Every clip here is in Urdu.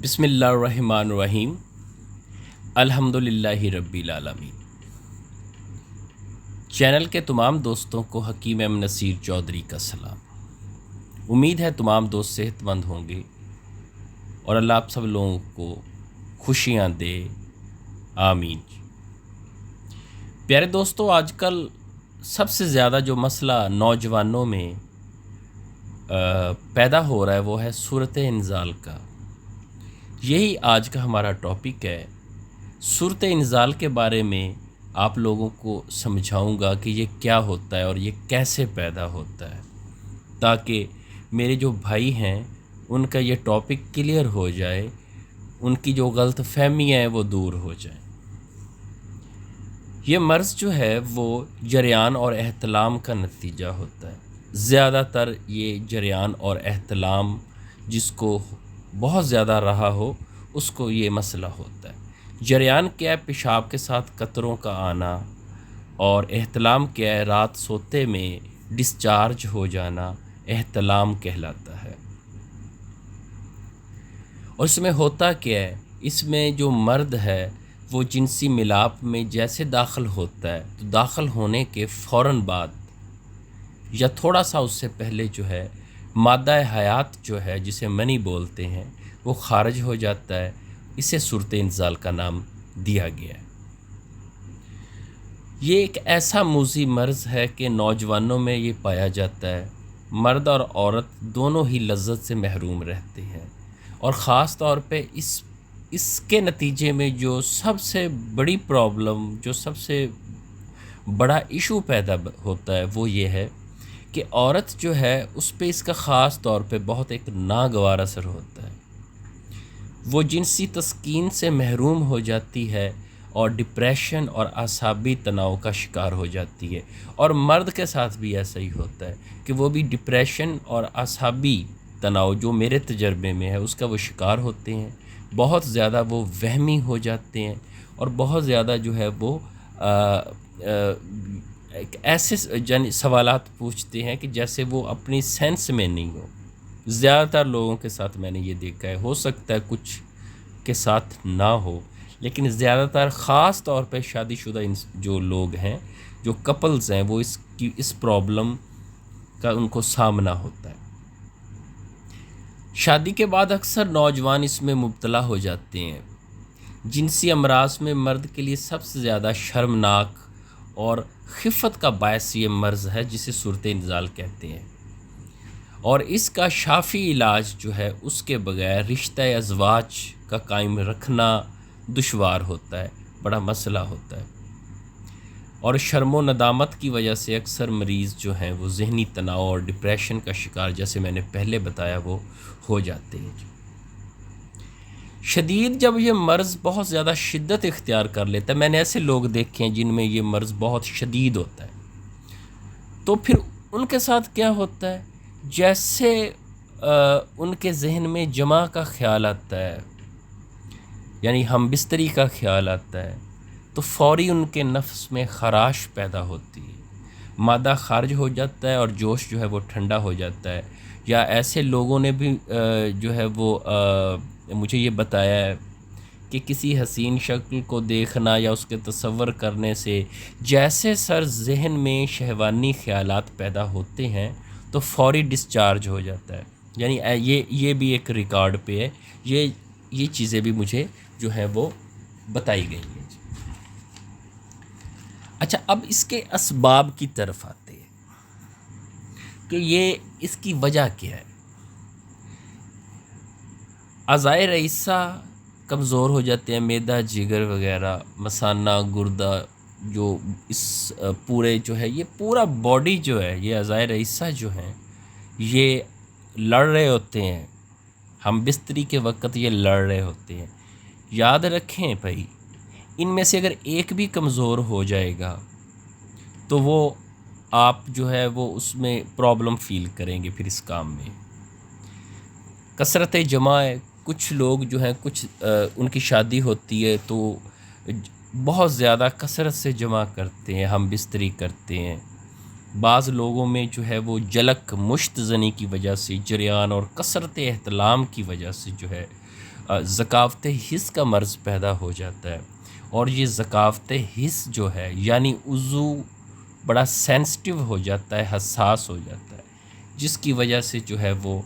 بسم اللہ الرحمن الرحیم الحمدللہ رب العالمین۔ چینل کے تمام دوستوں کو حکیم ایم نصیر چودھری کا سلام۔ امید ہے تمام دوست صحت مند ہوں گے اور اللہ آپ سب لوگوں کو خوشیاں دے، آمین۔ پیارے دوستو، آج کل سب سے زیادہ جو مسئلہ نوجوانوں میں پیدا ہو رہا ہے وہ ہے صورت انزال کا۔ یہی آج کا ہمارا ٹاپک ہے۔ صورت انزال کے بارے میں آپ لوگوں کو سمجھاؤں گا کہ یہ کیا ہوتا ہے اور یہ کیسے پیدا ہوتا ہے، تاکہ میرے جو بھائی ہیں ان کا یہ ٹاپک کلیئر ہو جائے، ان کی جو غلط فہمیاں ہیں وہ دور ہو جائیں۔ یہ مرض جو ہے وہ جریان اور احتلام کا نتیجہ ہوتا ہے۔ زیادہ تر یہ جریان اور احتلام جس کو بہت زیادہ رہا ہو اس کو یہ مسئلہ ہوتا ہے۔ جریان کیا ہے؟ پیشاب کے ساتھ قطروں کا آنا، اور احتلام کیا ہے؟ رات سوتے میں ڈسچارج ہو جانا احتلام کہلاتا ہے۔ اور اس میں ہوتا کیا ہے؟ اس میں جو مرد ہے وہ جنسی ملاپ میں جیسے داخل ہوتا ہے تو داخل ہونے کے فوراً بعد یا تھوڑا سا اس سے پہلے جو ہے مادہ حیات جو ہے جسے منی بولتے ہیں وہ خارج ہو جاتا ہے۔ اسے صورت انزال کا نام دیا گیا ہے۔ یہ ایک ایسا موذی مرض ہے کہ نوجوانوں میں یہ پایا جاتا ہے۔ مرد اور عورت دونوں ہی لذت سے محروم رہتے ہیں، اور خاص طور پہ اس کے نتیجے میں جو سب سے بڑی پرابلم، جو سب سے بڑا ایشو پیدا ہوتا ہے وہ یہ ہے کہ عورت جو ہے اس پہ اس کا خاص طور پہ بہت ایک ناگوار اثر ہوتا ہے۔ وہ جنسی تسکین سے محروم ہو جاتی ہے اور ڈپریشن اور اعصابی تناؤ کا شکار ہو جاتی ہے۔ اور مرد کے ساتھ بھی ایسا ہی ہوتا ہے کہ وہ بھی ڈپریشن اور اعصابی تناؤ جو میرے تجربے میں ہے اس کا وہ شکار ہوتے ہیں۔ بہت زیادہ وہ وہمی ہو جاتے ہیں اور بہت زیادہ جو ہے وہ ایسے سوالات پوچھتے ہیں کہ جیسے وہ اپنی سینس میں نہیں ہو۔ زیادہ تر لوگوں کے ساتھ میں نے یہ دیکھا ہے، ہو سکتا ہے کچھ کے ساتھ نہ ہو، لیکن زیادہ تر خاص طور پہ شادی شدہ جو لوگ ہیں، جو کپلز ہیں، وہ اس پرابلم کا ان کو سامنا ہوتا ہے۔ شادی کے بعد اکثر نوجوان اس میں مبتلا ہو جاتے ہیں۔ جنسی امراض میں مرد کے لیے سب سے زیادہ شرمناک اور خفت کا باعث یہ مرض ہے جسے صورت انزال کہتے ہیں، اور اس کا شافی علاج جو ہے اس کے بغیر رشتہ ازواج کا قائم رکھنا دشوار ہوتا ہے، بڑا مسئلہ ہوتا ہے۔ اور شرم و ندامت کی وجہ سے اکثر مریض جو ہیں وہ ذہنی تناؤ اور ڈپریشن کا شکار، جیسے میں نے پہلے بتایا، وہ ہو جاتے ہیں۔ شدید جب یہ مرض بہت زیادہ شدت اختیار کر لیتا ہے، میں نے ایسے لوگ دیکھے ہیں جن میں یہ مرض بہت شدید ہوتا ہے، تو پھر ان کے ساتھ کیا ہوتا ہے؟ جیسے ان کے ذہن میں جمع کا خیال آتا ہے، یعنی ہم بستری کا خیال آتا ہے، تو فوری ان کے نفس میں خراش پیدا ہوتی ہے، مادہ خارج ہو جاتا ہے اور جوش جو ہے وہ ٹھنڈا ہو جاتا ہے۔ یا ایسے لوگوں نے بھی جو ہے وہ مجھے یہ بتایا ہے کہ کسی حسین شکل کو دیکھنا یا اس کے تصور کرنے سے جیسے سر ذہن میں شہوانی خیالات پیدا ہوتے ہیں تو فوری ڈسچارج ہو جاتا ہے۔ یعنی یہ بھی ایک ریکارڈ پہ ہے، یہ چیزیں بھی مجھے جو ہے وہ بتائی گئی ہیں۔ اچھا، اب اس کے اسباب کی طرف آتے ہیں کہ یہ اس کی وجہ کیا ہے۔ اعضائے رئیسہ کمزور ہو جاتے ہیں، معدہ، جگر وغیرہ، مثانہ، گردہ، جو اس پورے جو ہے یہ پورا باڈی جو ہے، یہ اعضائے رئیسہ جو ہیں یہ لڑ رہے ہوتے ہیں۔ ہم بستری کے وقت یہ لڑ رہے ہوتے ہیں۔ یاد رکھیں بھائی، ان میں سے اگر ایک بھی کمزور ہو جائے گا تو وہ آپ جو ہے وہ اس میں پرابلم فیل کریں گے۔ پھر اس کام میں کثرت جمع ہے۔ کچھ لوگ جو ہیں ان کی شادی ہوتی ہے تو بہت زیادہ کثرت سے جمع کرتے ہیں، ہم بستری کرتے ہیں، بعض لوگوں میں جو ہے وہ جلک مشت زنی کی وجہ سے، جریان اور کثرت احتلام کی وجہ سے جو ہے ذکاوت حس کا مرض پیدا ہو جاتا ہے، اور یہ ذکاوت حس جو ہے یعنی عضو بڑا سینسٹیو ہو جاتا ہے، حساس ہو جاتا ہے، جس کی وجہ سے جو ہے وہ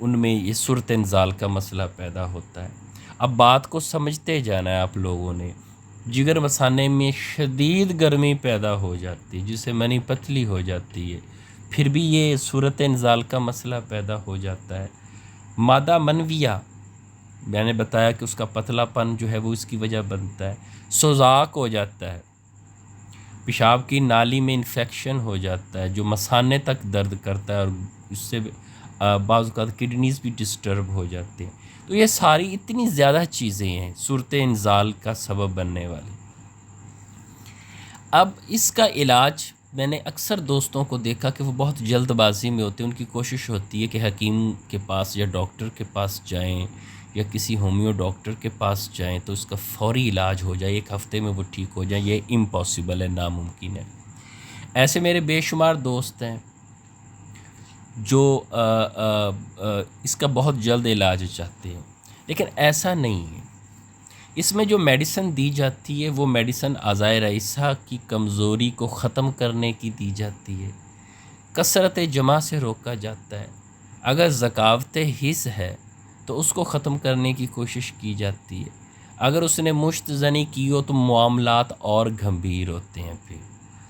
ان میں یہ صورت انزال کا مسئلہ پیدا ہوتا ہے۔ اب بات کو سمجھتے جانا ہے آپ لوگوں نے۔ جگر مثانے میں شدید گرمی پیدا ہو جاتی ہے، جس سے منی پتلی ہو جاتی ہے، پھر بھی یہ صورت انزال کا مسئلہ پیدا ہو جاتا ہے۔ مادہ منویہ میں نے بتایا کہ اس کا پتلا پن جو ہے وہ اس کی وجہ بنتا ہے، سوزاک ہو جاتا ہے، پیشاب کی نالی میں انفیکشن ہو جاتا ہے جو مثانے تک درد کرتا ہے، اور اس سے بعض اوقات کڈنیز بھی ڈسٹرب ہو جاتے ہیں۔ تو یہ ساری اتنی زیادہ چیزیں ہیں صورت انزال کا سبب بننے والی۔ اب اس کا علاج میں نے اکثر دوستوں کو دیکھا کہ وہ بہت جلد بازی میں ہوتے ہیں، ان کی کوشش ہوتی ہے کہ حکیم کے پاس یا ڈاکٹر کے پاس جائیں یا کسی ہومیو ڈاکٹر کے پاس جائیں تو اس کا فوری علاج ہو جائے، 1 ہفتے میں وہ ٹھیک ہو جائیں۔ یہ امپاسبل ہے، ناممکن ہے۔ ایسے میرے بے شمار دوست ہیں جو اس کا بہت جلد علاج چاہتے ہیں، لیکن ایسا نہیں ہے۔ اس میں جو میڈیسن دی جاتی ہے وہ میڈیسن اعضائے رئیسہ کی کمزوری کو ختم کرنے کی دی جاتی ہے، کثرت جمع سے روکا جاتا ہے۔ اگر ذکاوت حس ہے تو اس کو ختم کرنے کی کوشش کی جاتی ہے۔ اگر اس نے مشت زنی کی ہو تو معاملات اور گھمبیر ہوتے ہیں، پھر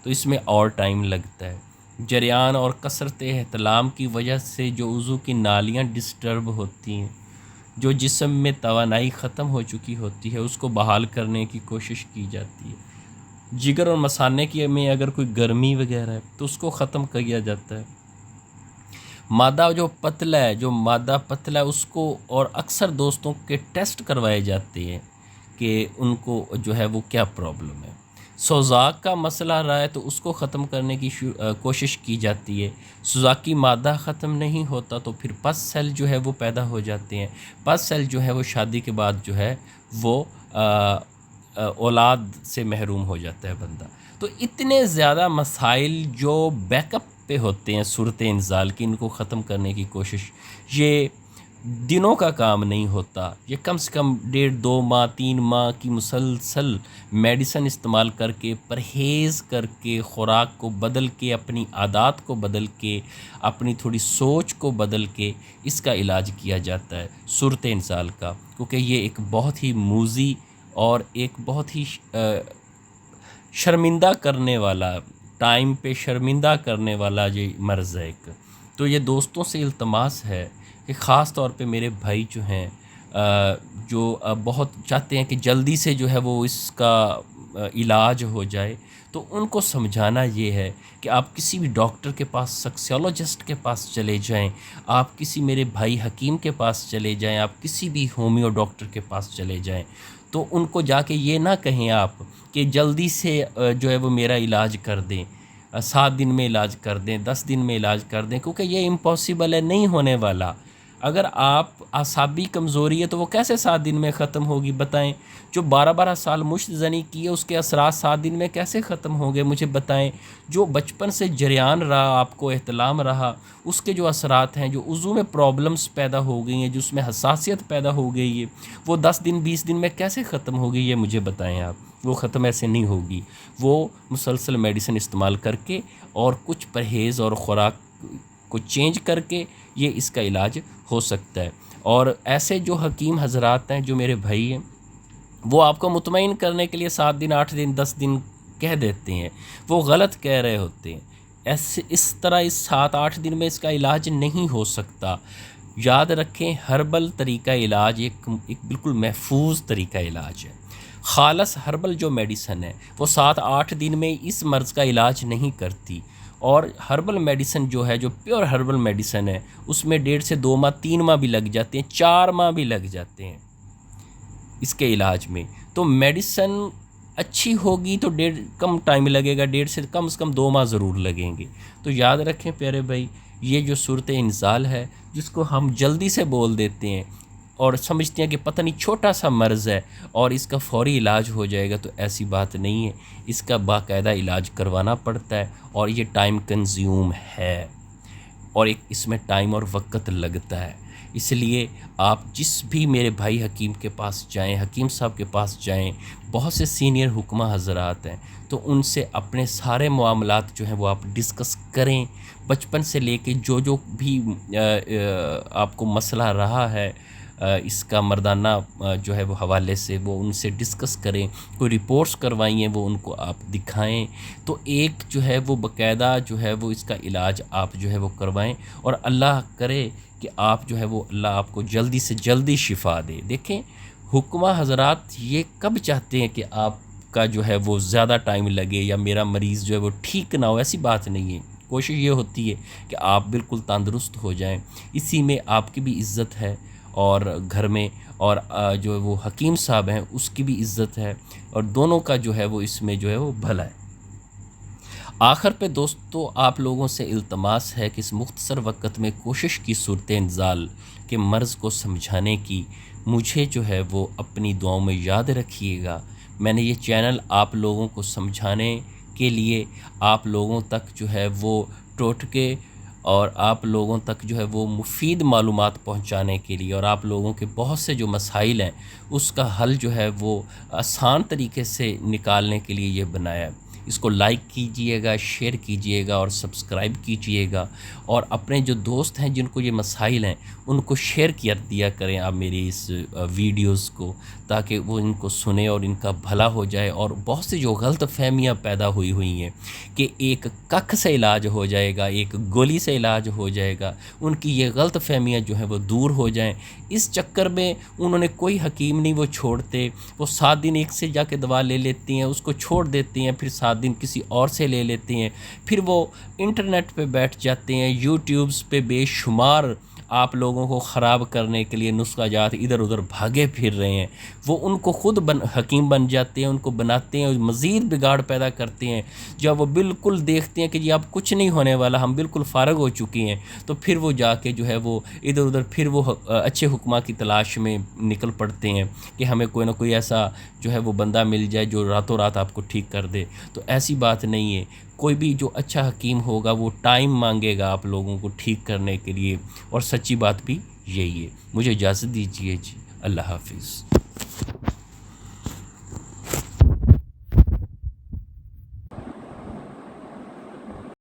تو اس میں اور ٹائم لگتا ہے۔ جریان اور کثرت احتلام کی وجہ سے جو عضو کی نالیاں ڈسٹرب ہوتی ہیں، جو جسم میں توانائی ختم ہو چکی ہوتی ہے، اس کو بحال کرنے کی کوشش کی جاتی ہے۔ جگر اور مثانے کی میں اگر کوئی گرمی وغیرہ ہے تو اس کو ختم کیا جاتا ہے۔ مادہ جو مادہ پتلا ہے اس کو، اور اکثر دوستوں کے ٹیسٹ کروائے جاتے ہیں کہ ان کو جو ہے وہ کیا پرابلم ہے۔ سوزاک کا مسئلہ رہا ہے تو اس کو ختم کرنے کی کوشش کی جاتی ہے۔ سوزاکی مادہ ختم نہیں ہوتا تو پھر پس سیل جو ہے وہ پیدا ہو جاتے ہیں۔ پس سیل جو ہے وہ شادی کے بعد جو ہے وہ اولاد سے محروم ہو جاتا ہے بندہ۔ تو اتنے زیادہ مسائل جو بیک اپ پہ ہوتے ہیں صورت انزال کی، ان کو ختم کرنے کی کوشش یہ دنوں کا کام نہیں ہوتا، یہ کم سے کم 1.5 ماہ 3 ماہ کی مسلسل میڈیسن استعمال کر کے، پرہیز کر کے، خوراک کو بدل کے، اپنی عادات کو بدل کے، اپنی تھوڑی سوچ کو بدل کے اس کا علاج کیا جاتا ہے صورت انزال کا، کیونکہ یہ ایک بہت ہی موذی اور ایک بہت ہی شرمندہ کرنے والا، ٹائم پہ شرمندہ کرنے والا یہ مرض ہے ایک۔ تو یہ دوستوں سے التماس ہے کہ خاص طور پہ میرے بھائی جو ہیں جو بہت چاہتے ہیں کہ جلدی سے جو ہے وہ اس کا علاج ہو جائے، تو ان کو سمجھانا یہ ہے کہ آپ کسی بھی ڈاکٹر کے پاس، سیکسیولوجسٹ کے پاس چلے جائیں، آپ کسی میرے بھائی حکیم کے پاس چلے جائیں، آپ کسی بھی ہومیو ڈاکٹر کے پاس چلے جائیں، تو ان کو جا کے یہ نہ کہیں آپ کہ جلدی سے جو ہے وہ میرا علاج کر دیں، 7 دن میں علاج کر دیں، 10 دن میں علاج کر دیں، کیونکہ یہ امپاسبل ہے، نہیں ہونے والا۔ اگر آپ اعصابی کمزوری ہے تو وہ کیسے 7 دن میں ختم ہوگی بتائیں؟ جو 12 سال مشت زنی کی ہے اس کے اثرات 7 دن میں کیسے ختم ہوں گے مجھے بتائیں؟ جو بچپن سے جریان رہا، آپ کو احتلام رہا، اس کے جو اثرات ہیں، جو عضو میں پرابلمز پیدا ہو گئی ہیں، جو اس میں حساسیت پیدا ہو گئی ہے، وہ 10 دن 20 دن میں کیسے ختم ہوگی یہ مجھے بتائیں آپ۔ وہ ختم ایسے نہیں ہوگی، وہ مسلسل میڈیسن استعمال کر کے اور کچھ پرہیز اور خوراک کو چینج کر کے یہ اس کا علاج ہو سکتا ہے۔ اور ایسے جو حکیم حضرات ہیں، جو میرے بھائی ہیں، وہ آپ کو مطمئن کرنے کے لیے 7 دن 8 دن 10 دن کہہ دیتے ہیں، وہ غلط کہہ رہے ہوتے ہیں۔ اس طرح اس 7-8 دن میں اس کا علاج نہیں ہو سکتا۔ یاد رکھیں، ہربل طریقہ علاج ایک بالکل محفوظ طریقہ علاج ہے۔ خالص ہربل جو میڈیسن ہے وہ 7-8 دن میں اس مرض کا علاج نہیں کرتی، اور ہربل میڈیسن جو ہے، جو پیور ہربل میڈیسن ہے، اس میں 1.5 سے 2 ماہ 3 ماہ بھی لگ جاتے ہیں، 4 ماہ بھی لگ جاتے ہیں اس کے علاج میں۔ تو میڈیسن اچھی ہوگی تو کم ٹائم لگے گا، 1.5 سے کم 2 ماہ ضرور لگیں گے۔ تو یاد رکھیں پیارے بھائی، یہ جو صورت انزال ہے جس کو ہم جلدی سے بول دیتے ہیں اور سمجھتے ہیں کہ پتہ نہیں چھوٹا سا مرض ہے اور اس کا فوری علاج ہو جائے گا، تو ایسی بات نہیں ہے، اس کا باقاعدہ علاج کروانا پڑتا ہے اور یہ ٹائم کنزیوم ہے اور ایک اس میں ٹائم اور وقت لگتا ہے۔ اس لیے آپ جس بھی میرے بھائی حکیم کے پاس جائیں، حکیم صاحب کے پاس جائیں، بہت سے سینئر حکمہ حضرات ہیں، تو ان سے اپنے سارے معاملات جو ہیں وہ آپ ڈسکس کریں، بچپن سے لے کے جو بھی آپ کو مسئلہ رہا ہے اس کا مردانہ جو ہے وہ حوالے سے، وہ ان سے ڈسکس کریں، کوئی رپورٹس کروائی ہیں وہ ان کو آپ دکھائیں، تو ایک جو ہے وہ باقاعدہ جو ہے وہ اس کا علاج آپ جو ہے وہ کروائیں، اور اللہ کرے کہ آپ جو ہے وہ اللہ آپ کو جلدی سے جلدی شفا دے۔ دیکھیں حکمہ حضرات یہ کب چاہتے ہیں کہ آپ کا جو ہے وہ زیادہ ٹائم لگے یا میرا مریض جو ہے وہ ٹھیک نہ ہو، ایسی بات نہیں ہے۔ کوشش یہ ہوتی ہے کہ آپ بالکل تندرست ہو جائیں، اسی میں آپ کی بھی عزت ہے اور گھر میں، اور جو وہ حکیم صاحب ہیں اس کی بھی عزت ہے، اور دونوں کا جو ہے وہ اس میں جو ہے وہ بھلا ہے۔ آخر پہ دوستو آپ لوگوں سے التماس ہے کہ اس مختصر وقت میں کوشش کی صورت انزال کے مرض کو سمجھانے کی، مجھے جو ہے وہ اپنی دعاؤں میں یاد رکھیے گا۔ میں نے یہ چینل آپ لوگوں کو سمجھانے کے لیے، آپ لوگوں تک جو ہے وہ ٹوٹکے اور آپ لوگوں تک جو ہے وہ مفید معلومات پہنچانے کے لیے، اور آپ لوگوں کے بہت سے جو مسائل ہیں اس کا حل جو ہے وہ آسان طریقے سے نکالنے کے لیے یہ بنایا ہے۔ اس کو لائک کیجئے گا، شیئر کیجئے گا اور سبسکرائب کیجئے گا، اور اپنے جو دوست ہیں جن کو یہ مسائل ہیں ان کو شیئر دیا کریں آپ میری اس ویڈیوز کو، تاکہ وہ ان کو سنیں اور ان کا بھلا ہو جائے۔ اور بہت سی جو غلط فہمیاں پیدا ہوئی ہیں کہ ایک ککھ سے علاج ہو جائے گا، ایک گولی سے علاج ہو جائے گا، ان کی یہ غلط فہمیاں جو ہیں وہ دور ہو جائیں۔ اس چکر میں انہوں نے کوئی حکیم نہیں وہ چھوڑتے، وہ 7 دن ایک سے جا کے دوا لے لیتی ہیں، اس کو چھوڑ دیتی ہیں، پھر 7 دن کسی اور سے لے لیتی ہیں، پھر وہ انٹرنیٹ پہ بیٹھ جاتے ہیں، یوٹیوبز پہ بے شمار آپ لوگوں کو خراب کرنے کے لیے نسخہ جات ادھر ادھر بھاگے پھر رہے ہیں۔ وہ ان کو خود حکیم بن جاتے ہیں، ان کو بناتے ہیں اور مزید بگاڑ پیدا کرتے ہیں۔ جب وہ بالکل دیکھتے ہیں کہ جی اب کچھ نہیں ہونے والا، ہم بالکل فارغ ہو چکے ہیں، تو پھر وہ جا کے جو ہے وہ ادھر ادھر پھر وہ اچھے حکمہ کی تلاش میں نکل پڑتے ہیں کہ ہمیں کوئی نہ کوئی ایسا جو ہے وہ بندہ مل جائے جو راتوں رات آپ کو ٹھیک کر دے۔ تو ایسی بات نہیں ہے، کوئی بھی جو اچھا حکیم ہوگا وہ ٹائم مانگے گا آپ لوگوں کو ٹھیک کرنے کے لیے، اور سچی بات بھی یہی ہے۔ مجھے اجازت دیجیے جی، اللہ حافظ۔